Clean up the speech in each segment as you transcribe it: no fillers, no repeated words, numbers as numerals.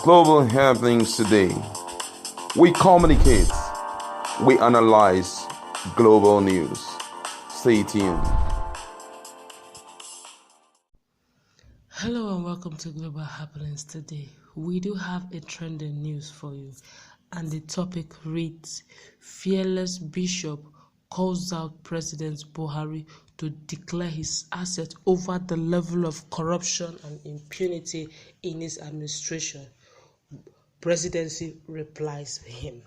Global happenings today. We communicate, we analyze global news. Stay tuned. Hello and welcome to Global Happenings Today. We do have a trending news for you, and the topic reads: Fearless Bishop calls out President Buhari to declare his assets over the level of corruption and impunity in his administration. Presidency replies him.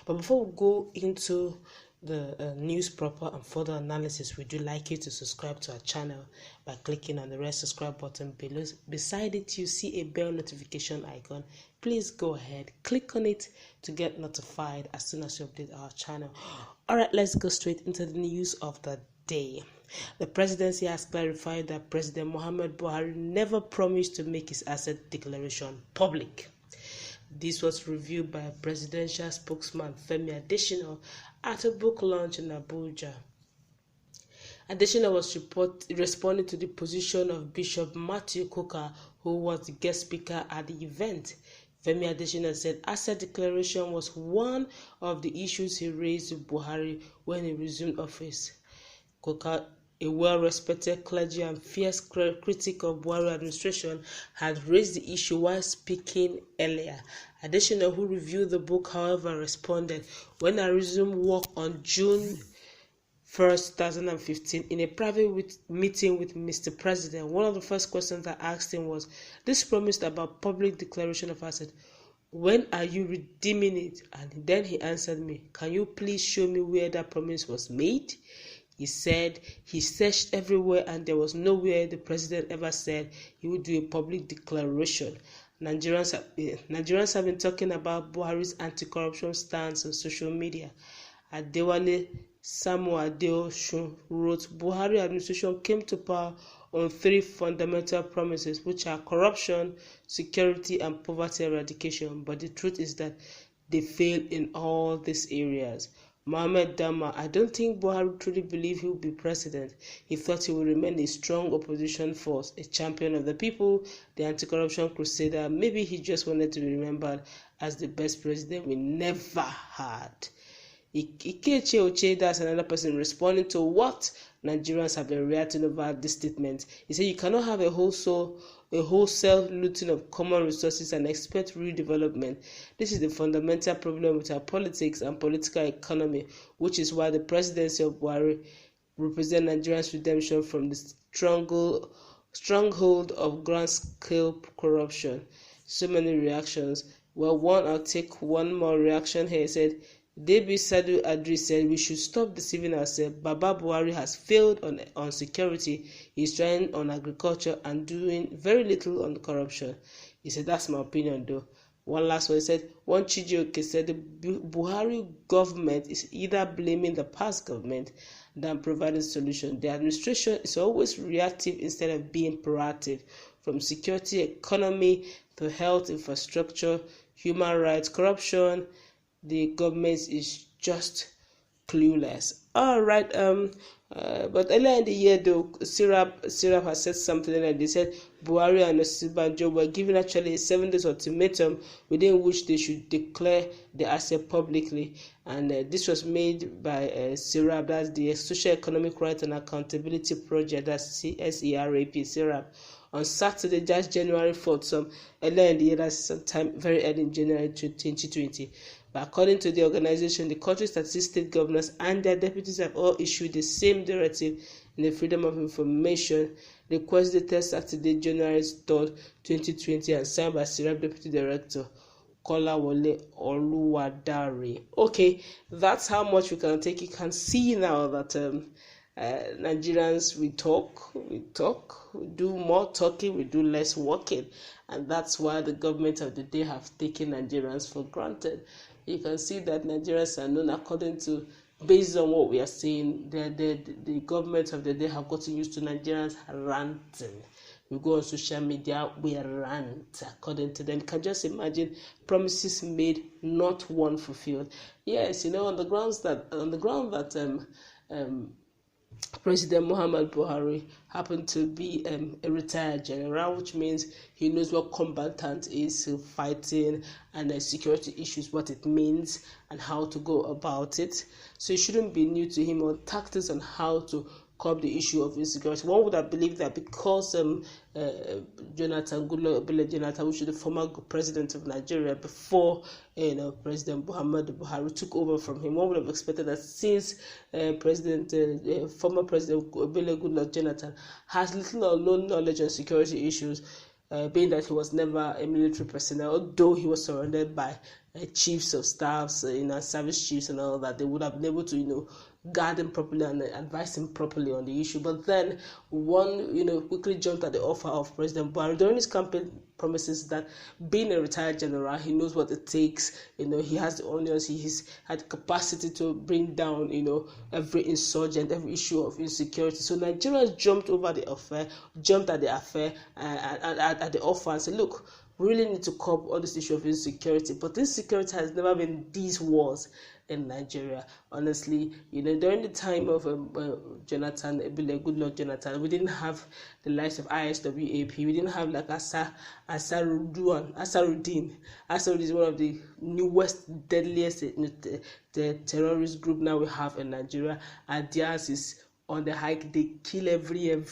But before we go into the news proper and further analysis, we do like you to subscribe to our channel by clicking on the red subscribe button below. Beside it, you see a bell notification icon. Please go ahead, click on it to get notified as soon as you update our channel. Alright, let's go straight into the news of the day. The presidency has clarified that President Muhammad Buhari never promised to make his asset declaration public. This was revealed by presidential spokesman Femi Adesina at a book launch in Abuja. Adesina was responding to the position of Bishop Matthew Kukah, who was the guest speaker at the event. Femi Adesina said asset declaration was one of the issues he raised with Buhari when he resumed office. Kukah, a well-respected clergy and fierce critic of Buhari administration, had raised the issue while speaking earlier. Adesina, who reviewed the book, however, responded, "When I resumed work on June 1st, 2015, in a private meeting with Mr. President, one of the first questions I asked him was, this promise about public declaration of assets, when are you redeeming it?" And then he answered me, "Can you please show me where that promise was made?" He said he searched everywhere and there was nowhere the president ever said he would do a public declaration. Nigerians have been talking about Buhari's anti-corruption stance on social media. Adewale Samuel Adeosun wrote, Buhari administration came to power on three fundamental promises, which are corruption, security, and poverty eradication. But the truth is that they failed in all these areas. Mohammed Dama, I don't think Buhari truly believed he would be president. He thought he would remain a strong opposition force, a champion of the people, the anti-corruption crusader. Maybe he just wanted to be remembered as the best president we never had. Ikeche Oche, that's another person responding to what Nigerians have been reacting over this statement. He said you cannot have a wholesale looting of common resources and expect redevelopment. This is the fundamental problem with our politics and political economy, which is why the presidency of Buhari represents Nigerians' redemption from the stronghold of grand-scale corruption. So many reactions. Well, I'll take one more reaction here. He said, Debi Sadu Adri said we should stop deceiving ourselves. Baba Buhari has failed on security. He's trying on agriculture and doing very little on corruption. He said, that's my opinion though. One last one, he said, one Chijioke said the Buhari government is either blaming the past government than providing solutions. The administration is always reactive instead of being proactive. From security, economy, to health, infrastructure, human rights, corruption, the government is just clueless. All right. But earlier in the year, though, Syrup has said something, and they said Buhari and Osibanjo were given actually a 7 days ultimatum within which they should declare the asset publicly. And this was made by Syrup, that's the Social Economic Rights and Accountability Project, that's SERAP, Syrup. On Saturday, just January 4th, earlier in the year, that's sometime very early in January 2020. But according to the organization, the country's 36 state governors and their deputies have all issued the same directive in the Freedom of Information request dated Saturday, January 3rd, 2020, and signed by Syrup Deputy Director Kolawole Oluwadare. Okay, that's how much we can take. You can see now that Nigerians, we talk, we do more talking, we do less working, and that's why the government of the day have taken Nigerians for granted. You can see that Nigerians are known according to, based on what we are seeing, the government of the day have gotten used to Nigerians ranting. We go on social media, we rant according to them. You can just imagine promises made, not one fulfilled. Yes, on the ground that President Muhammad Buhari happened to be a retired general, which means he knows what combatant is, fighting, and security issues, what it means, and how to go about it. So it shouldn't be new to him on tactics on how to curb the issue of insecurity. One would have believed that because Jonathan Goodluck Jonathan, which is the former president of Nigeria before President Muhammad Buhari took over from him, one would have expected that since former President Goodluck Jonathan has little or no knowledge on security issues, being that he was never a military personnel, although he was surrounded by chiefs of staffs, service chiefs and all that, they would have been able to, guard him properly and advise him properly on the issue. But then one, quickly jumped at the offer of President Buhari during his campaign promises that being a retired general, he knows what it takes. He has the onions, he's had capacity to bring down, every insurgent, every issue of insecurity. So Nigerians jumped at the offer and at the offer and said, look, we really need to curb all this issue of insecurity. But insecurity has never been these wars in Nigeria. Honestly, during the time of Jonathan, Goodluck Jonathan, we didn't have the likes of ISWAP. We didn't have like Asaruddin. Asaruddin is one of the newest, deadliest the terrorist group now we have in Nigeria. And theirs is on the hike. They kill every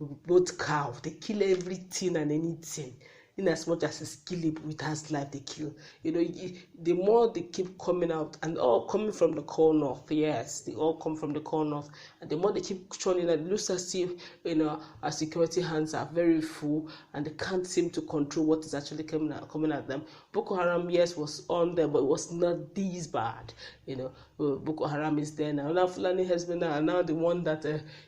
both cow. They kill everything and anything. In as much as it's killable with his life, they kill. The more they keep coming out, and all coming from the core north, yes, they all come from the core north, and the more they keep churning, it looks as if our security hands are very full, and they can't seem to control what is actually coming at them. Boko Haram, yes, was on there, but it was not this bad. Boko Haram is there now. Now Fulani husband are now the one that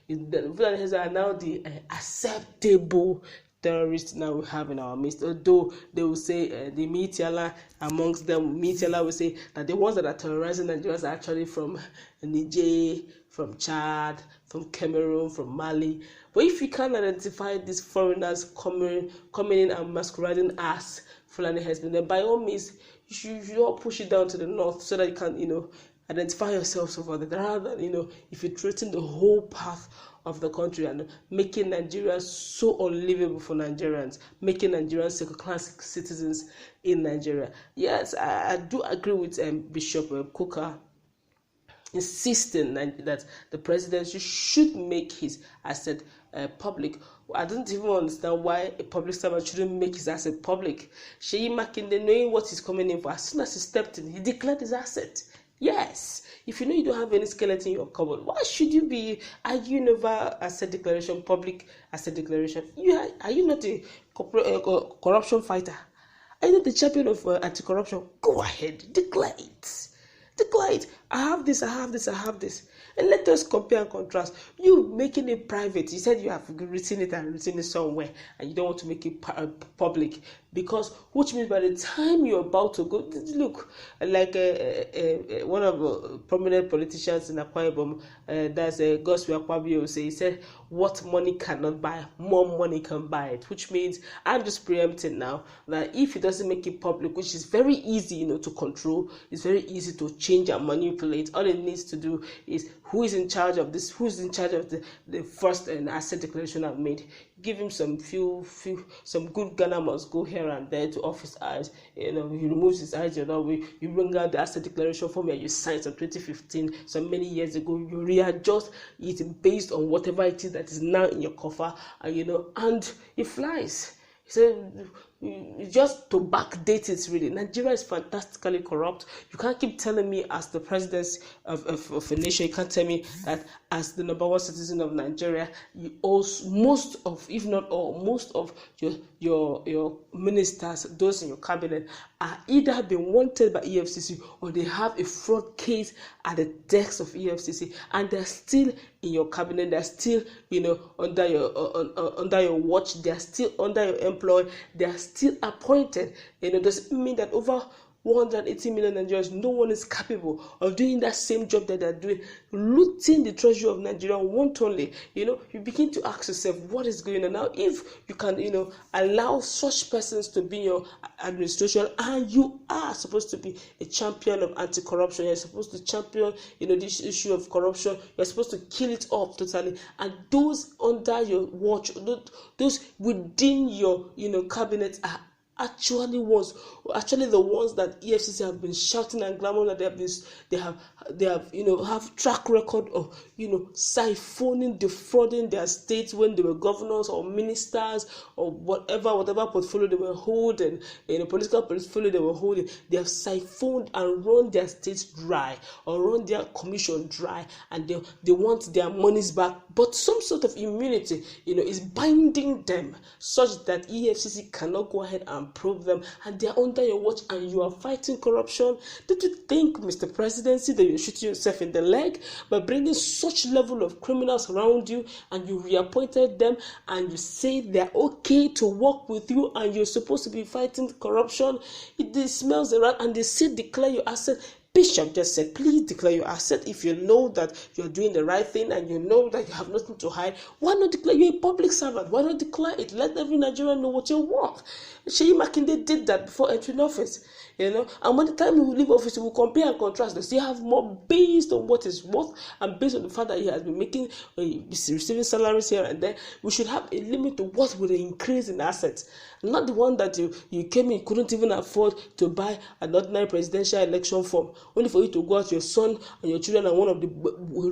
Fulani husband are now the acceptable terrorists now we have in our midst. Although they will say the Mitiala amongst them, Mitiala will say that the ones that are terrorizing Nigerians are actually from Niger, from Chad, from Cameroon, from Mali. But if you can identify these foreigners coming in and masquerading as Fulani husband, then by all means you should all push it down to the north so that you can identify yourselves over there, rather than infiltrating the whole path of the country and making Nigeria so unlivable for Nigerians, making Nigerians second-class citizens in Nigeria. Yes, I do agree with Bishop Kukah insisting that the presidency should make his asset public. I don't even understand why a public servant shouldn't make his asset public. Sheyi Makinde, knowing what he's coming in for, as soon as he stepped in, he declared his asset. Yes, if you don't have any skeleton in your cupboard, why should you be arguing over asset declaration, public asset declaration? Are you not a corruption fighter? Are you not the champion of anti-corruption? Go ahead, declare it. Declare it. I have this. And let us compare and contrast. You making it private. You said you have written it somewhere, and you don't want to make it public, because which means by the time you're about to go, look, like one of the prominent politicians in Akwa Ibom, that's Goswe Akpabio, he said, "What money cannot buy, more money can buy it." Which means I'm just preempting now that if it doesn't make it public, which is very easy, to control, it's very easy to change and manipulate. All it needs to do is who is in charge of this, who's in charge of the first asset declaration I've made. Give him some good Ghana must go here and there to off his eyes. He removes his eyes, you bring out the asset declaration form and you signed some 2015, so many years ago. You readjust it based on whatever it is that is now in your coffer, and it flies. So just to backdate it, really, Nigeria is fantastically corrupt. You can't keep telling me, as the president of a nation, you can't tell me that as the number one citizen of Nigeria, most of your ministers, those in your cabinet, are either being wanted by EFCC or they have a fraud case at the desk of EFCC, and they're still in your cabinet. They're still, under your watch. They're still under your employ. They're still appointed. Does it mean that over 180 million Nigerians, no one is capable of doing that same job that they're doing, looting the treasury of Nigeria wantonly. You begin to ask yourself, what is going on now? If you can, allow such persons to be in your administration, and you are supposed to be a champion of anti-corruption, you're supposed to champion, this issue of corruption, you're supposed to kill it off totally, and those under your watch, those within your, cabinet are actually the ones that EFCC have been shouting and clamoring that they have track record of siphoning, defrauding their states when they were governors or ministers or whatever portfolio they were holding, political portfolio they were holding. They have siphoned and run their states dry or run their commission dry, and they want their monies back. But some sort of immunity, is binding them such that EFCC cannot go ahead and probe them, and they are under your watch, and you are fighting corruption. Did you think, Mr. Presidency, that you're shooting yourself in the leg by bringing such level of criminals around you, and you reappointed them, and you say they're okay to work with you, and you're supposed to be fighting corruption? It smells around, and they say declare your asset. Bishop just said, please declare your asset. If you know that you're doing the right thing and you know that you have nothing to hide, why not declare you're a public servant? Why not declare it? Let every Nigerian know what you're worth. Sheyi Makinde did that before entering office, and when the time he will leave office, he will compare and contrast. Does he have more based on what is worth and based on the fact that he has been making, receiving salaries here and there? We should have a limit to what will increase in assets, not the one that you came in, couldn't even afford to buy an ordinary presidential election form, only for you to go out your son and your children and one of the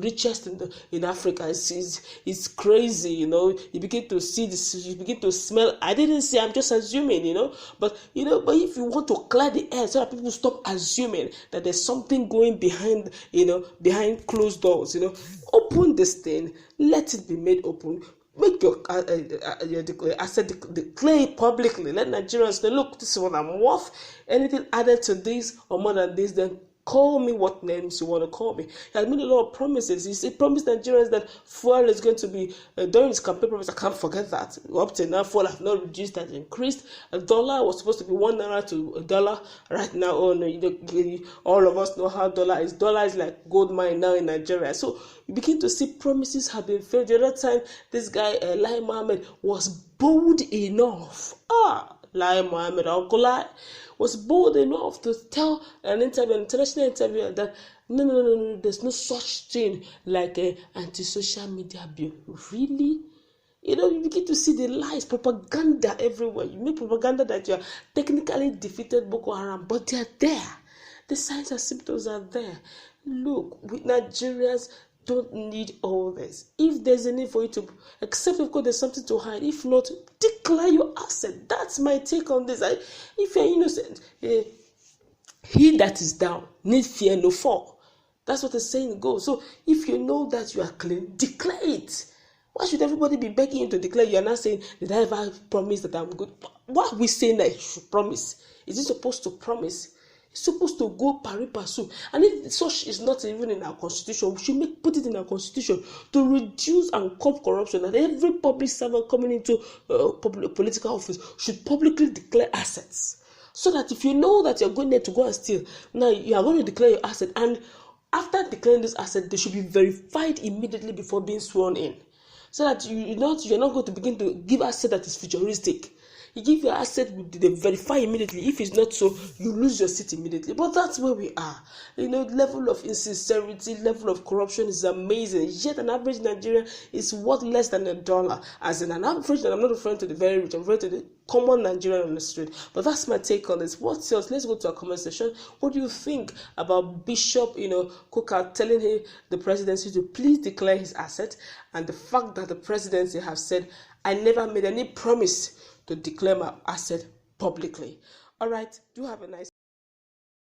richest in Africa. It's crazy, You begin to see this, you begin to smell. I didn't say, I'm just assuming, but if you want to clear the air so that people stop assuming that there's something going behind, behind closed doors, open this thing, let it be made open. Make your asset declare publicly. Let Nigerians know, look, this is what I'm worth. Anything added to this or more than this, then call me what names you want to call me. He has made a lot of promises. He promised Nigerians that fuel is going to be, during his campaign promise, I can't forget that. Up to now, fuel have not reduced, has increased. A dollar was supposed to be $1 to $1. Right now, all of us know how dollar is. Dollar is like gold mine now in Nigeria. So you begin to see promises have been failed. The other time, this guy, Lai Mohammed, was bold enough. Lai Mohammed, Uncle Lai, was bold enough to tell an international interviewer that no, there's no such thing like an anti-social media bill. Really? You begin to see the lies, propaganda everywhere. You make propaganda that you are technically defeated Boko Haram, but they are there. The signs and symptoms are there. Look, with Nigerians don't need all this. If there's a need for you to, except of course there's something to hide. If not, declare your asset. That's my take on this. If you're innocent, he that is down need fear no fall. That's what the saying goes. So if you know that you are clean, declare it. Why should everybody be begging you to declare? You are not saying, did I ever promise that I'm good? Why are we saying that you should promise? Is it supposed to promise? Supposed to go pari passu, and if such is not even in our constitution, we should put it in our constitution to reduce and curb corruption. That every public servant coming into political office should publicly declare assets, so that if you know that you're going there to go and steal, now you are going to declare your asset, and after declaring this asset, they should be verified immediately before being sworn in, so that you're not going to begin to give asset that is futuristic. You give your asset, they verify immediately. If it's not so, you lose your seat immediately. But that's where we are. Level of insincerity, level of corruption is amazing. Yet an average Nigerian is worth less than $1. As in an average, and I'm not referring to the very rich, I'm referring to the common Nigerian on the street. But that's my take on this. What's yours? Let's go to our comment section. What do you think about Bishop, Kukah telling him, the presidency, to please declare his asset, and the fact that the presidency have said, I never made any promise to declare my asset publicly. All right, do have a nice